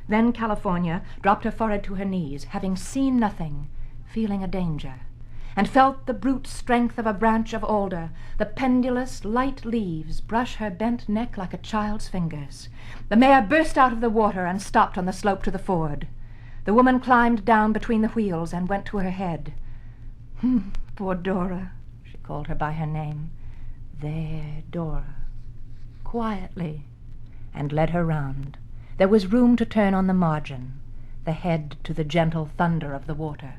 Then California dropped her forehead to her knees, having seen nothing, feeling a danger, and felt the brute strength of a branch of alder, the pendulous, light leaves brush her bent neck like a child's fingers. The mare burst out of the water and stopped on the slope to the ford. The woman climbed down between the wheels and went to her head. Poor Dora, she called her by her name. There, Dora, quietly, and led her round. There was room to turn on the margin, the head to the gentle thunder of the water.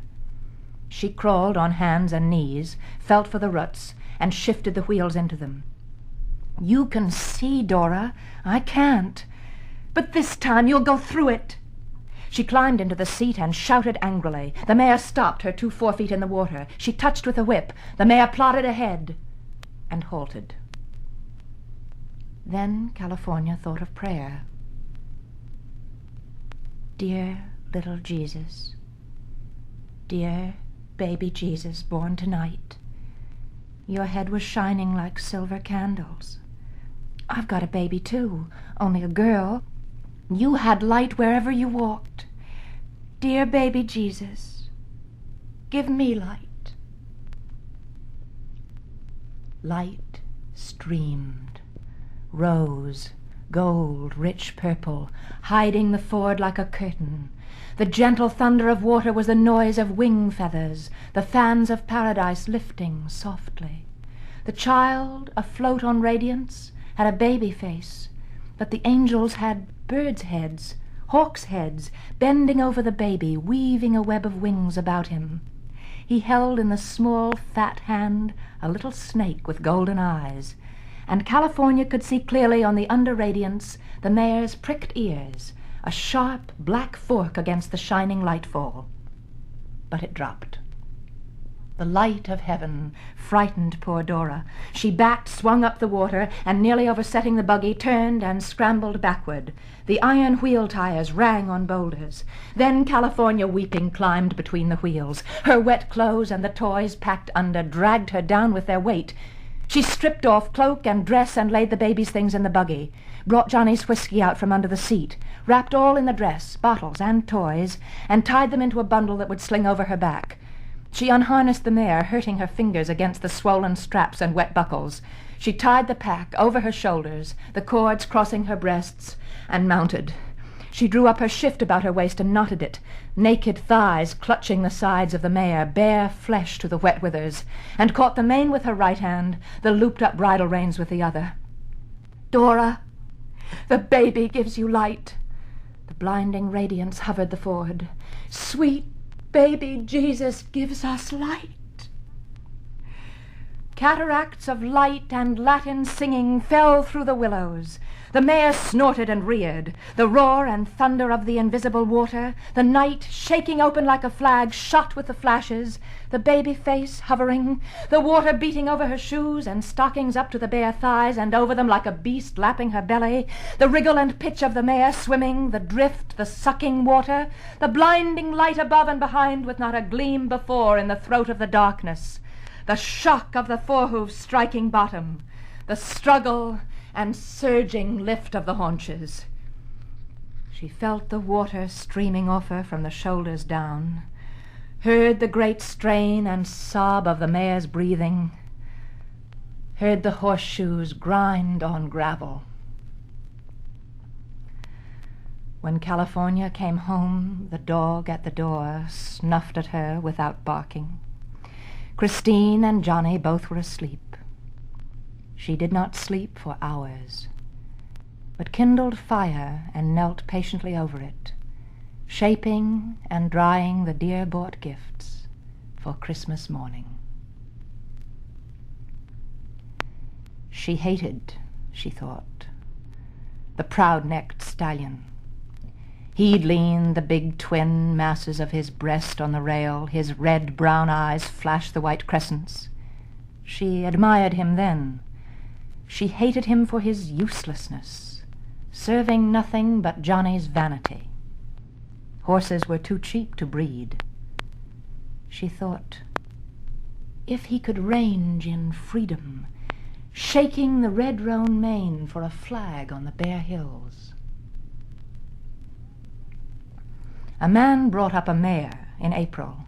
She crawled on hands and knees, felt for the roots, and shifted the wheels into them. You can see, Dora. I can't. But this time you'll go through it. She climbed into the seat and shouted angrily. The mare stopped, her 2 forefeet in the water. She touched with the whip. The mare plodded ahead and halted. Then California thought of prayer. Dear little Jesus, dear baby Jesus born tonight, your head was shining like silver candles. I've got a baby too, only a girl. You had light wherever you walked. Dear baby Jesus, give me light. Light streamed, rose, gold, rich purple, hiding the ford like a curtain. The gentle thunder of water was the noise of wing feathers, the fans of paradise lifting softly. The child, afloat on radiance, had a baby face, but the angels had birds' heads, hawks' heads, bending over the baby, weaving a web of wings about him. He held in the small, fat hand a little snake with golden eyes, and California could see clearly on the under radiance the mare's pricked ears, a sharp black fork against the shining lightfall. But it dropped. The light of heaven frightened poor Dora. She backed, swung up the water, and nearly oversetting the buggy, turned and scrambled backward. The iron wheel tires rang on boulders. Then California, weeping, climbed between the wheels. Her wet clothes and the toys packed under dragged her down with their weight. She stripped off cloak and dress and laid the baby's things in the buggy, brought Johnny's whiskey out from under the seat, wrapped all in the dress, bottles and toys, and tied them into a bundle that would sling over her back. She unharnessed the mare, hurting her fingers against the swollen straps and wet buckles. She tied the pack over her shoulders, the cords crossing her breasts, and mounted. She drew up her shift about her waist and knotted it, naked thighs clutching the sides of the mare, bare flesh to the wet withers, and caught the mane with her right hand, the looped-up bridle reins with the other. Dora, the baby gives you light. The blinding radiance hovered the ford. Sweet baby Jesus gives us light. Cataracts of light and Latin singing fell through the willows. The mare snorted and reared. The roar and thunder of the invisible water, the night shaking open like a flag shot with the flashes, the baby face hovering, the water beating over her shoes and stockings up to the bare thighs and over them like a beast lapping her belly, the wriggle and pitch of the mare swimming, the drift, the sucking water, the blinding light above and behind with not a gleam before in the throat of the darkness, the shock of the forehoofs striking bottom, the struggle and surging lift of the haunches. She felt the water streaming off her from the shoulders down, heard the great strain and sob of the mare's breathing, heard the horseshoes grind on gravel. When California came home, the dog at the door snuffed at her without barking. Christine and Johnny both were asleep. She did not sleep for hours, but kindled fire and knelt patiently over it, shaping and drying the dear-bought gifts for Christmas morning. She hated, she thought, the proud-necked Stallion. He'd lean the big twin masses of his breast on the rail, his red-brown eyes flashed the white crescents. She admired him then. She hated him for his uselessness, serving nothing but Johnny's vanity. Horses were too cheap to breed. She thought, if he could range in freedom, shaking the red roan mane for a flag on the bare hills. A man brought up a mare in April.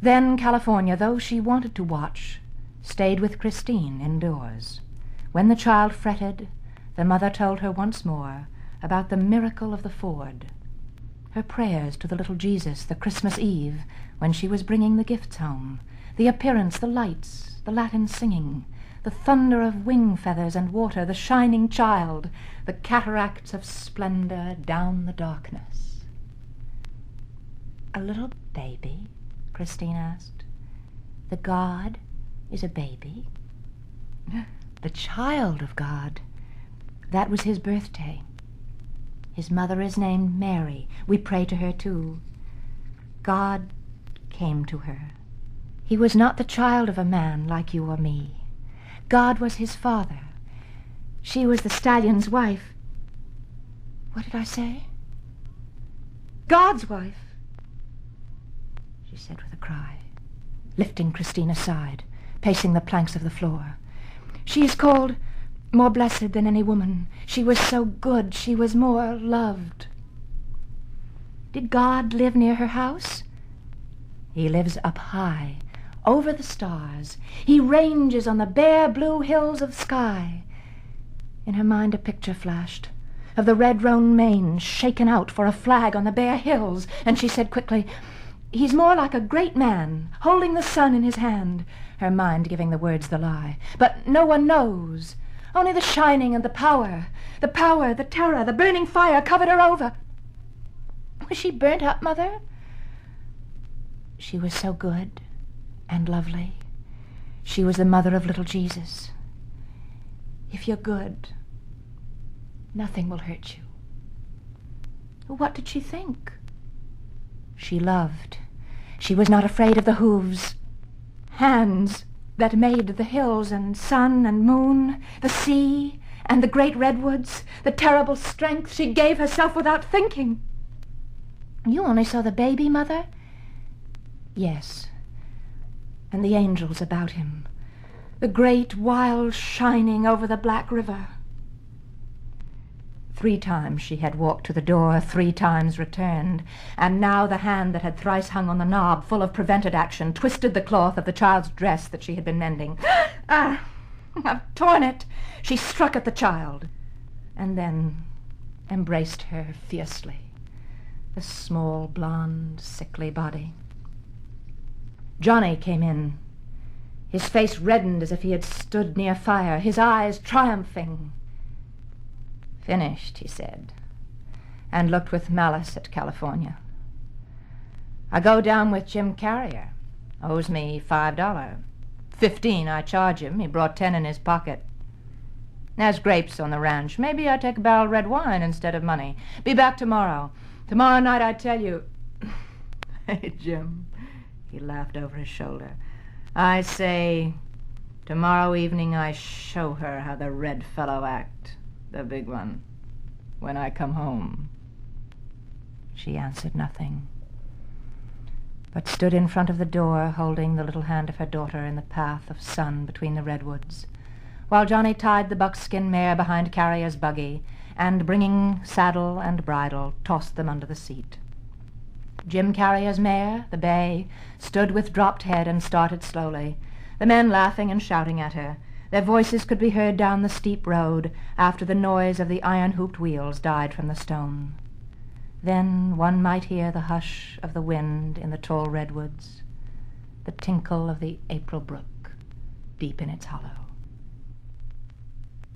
Then California, though she wanted to watch, stayed with Christine indoors. When the child fretted, the mother told her once more about the miracle of the ford, her prayers to the little Jesus the Christmas Eve when she was bringing the gifts home, the appearance, the lights, the Latin singing, the thunder of wing feathers and water, the shining child, the cataracts of splendor down the darkness. "A little baby?" Christine asked. "The God is a baby?" "The child of God. That was his birthday. His mother is named Mary. We pray to her, too. God came to her. He was not the child of a man like you or me. God was his father. She was the Stallion's wife. What did I say? God's wife," she said with a cry, lifting Christine aside, pacing the planks of the floor. "She is called more blessed than any woman. She was so good, she was more loved." "Did God live near her house?" "He lives up high, over the stars. He ranges on the bare blue hills of sky." In her mind a picture flashed of the red Roan mane shaken out for a flag on the bare hills, and she said quickly, "He's more like a great man, holding the sun in his hand," her mind giving the words the lie. "But no one knows. Only the shining and the power, the terror, the burning fire covered her over." "Was she burnt up, Mother?" "She was so good and lovely. She was the mother of little Jesus. If you're good, nothing will hurt you." "What did she think?" "She loved. She was not afraid of the hooves. Hands that made the hills and sun and moon, the sea and the great redwoods, the terrible strength. She gave herself without thinking." "You only saw the baby, Mother?" "Yes, and the angels about him, the great wild shining over the black river." 3 times she had walked to the door, 3 times returned, and now the hand that had thrice hung on the knob, full of prevented action, twisted the cloth of the child's dress that she had been mending. "Ah, I've torn it!" She struck at the child, and then embraced her fiercely, the small, blonde, sickly body. Johnny came in, his face reddened as if he had stood near fire, his eyes triumphing. "Finished," he said, and looked with malice at California. "I go down with Jim Carrier. Owes me $5. 15 I charge him. He brought 10 in his pocket. There's grapes on the ranch. Maybe I take a barrel of red wine instead of money. Be back tomorrow. Tomorrow night I tell you—" "Hey, Jim," he laughed over his shoulder. "I say, tomorrow evening I show her how the red fellow act. The big one, when I come home." She answered nothing, but stood in front of the door, holding the little hand of her daughter in the path of sun between the redwoods, while Johnny tied the buckskin mare behind Carrier's buggy, and, bringing saddle and bridle, tossed them under the seat. Jim Carrier's mare, the bay, stood with dropped head and started slowly, the men laughing and shouting at her. Their voices could be heard down the steep road after the noise of the iron-hooped wheels died from the stone. Then one might hear the hush of the wind in the tall redwoods, the tinkle of the April brook deep in its hollow.